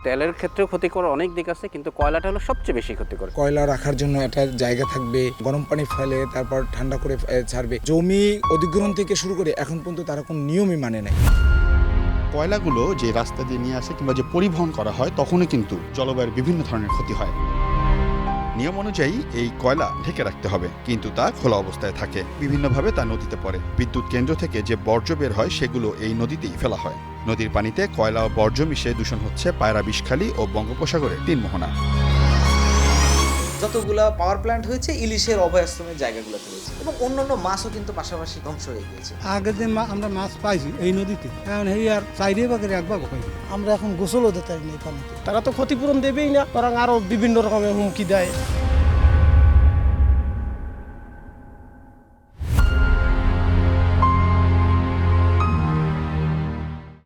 তেলের ক্ষেত্রেও ক্ষতিকর অনেক দিক আছে, কিন্তু কয়লাটা হলো সবচেয়ে বেশি ক্ষতিকর। কয়লা রাখার জন্য একটা জায়গা থাকবে, গরম পানি ফেলে তারপর ঠান্ডা করে ছাড়বে। জমি অধিগ্রহণ থেকে শুরু করে এখন পর্যন্ত তারা কোনো নিয়মই মানে নাই। কয়লাগুলো যে রাস্তা দিয়ে নিয়ে আসে কিংবা যে পরিবহন করা হয় তখনই কিন্তু জলবায়ুর বিভিন্ন ধরনের ক্ষতি হয়। নিয়ম অনুযায়ী এই কয়লা ঢেকে রাখতে হবে, কিন্তু তা খোলা অবস্থায় থাকে। বিভিন্নভাবে তা নদীতে পড়ে। বিদ্যুৎ কেন্দ্র থেকে যে বর্জ্য বের হয় সেগুলো এই নদীতেই ফেলা হয়। নদীর পানিতে কয়লা ও বর্জ্য মিশে দূষণ হচ্ছে পায়রা, বিষখালী ও বঙ্গোপসাগরের 3 মোহনা। যতগুলা পাওয়ার প্ল্যান্ট হয়েছে ইলিশের অভয়াশ্রমের জায়গাগুলোতে হয়েছে, এবং অন্যান্য মাছও কিন্তু পাশাপাশি ধ্বংস হয়ে গিয়েছে। আগে যে আমরা মাছ পাইছি এই নদীতে, এখন এই আর 4 ভাগের 1 ভাগ পাইছি। আমরা এখন গোসলও দিতে পারি না এই পানিতে। তারা তো ক্ষতিপূরণ দেবেই না, বরং আরো বিভিন্ন রকমের হুমকি দেয়।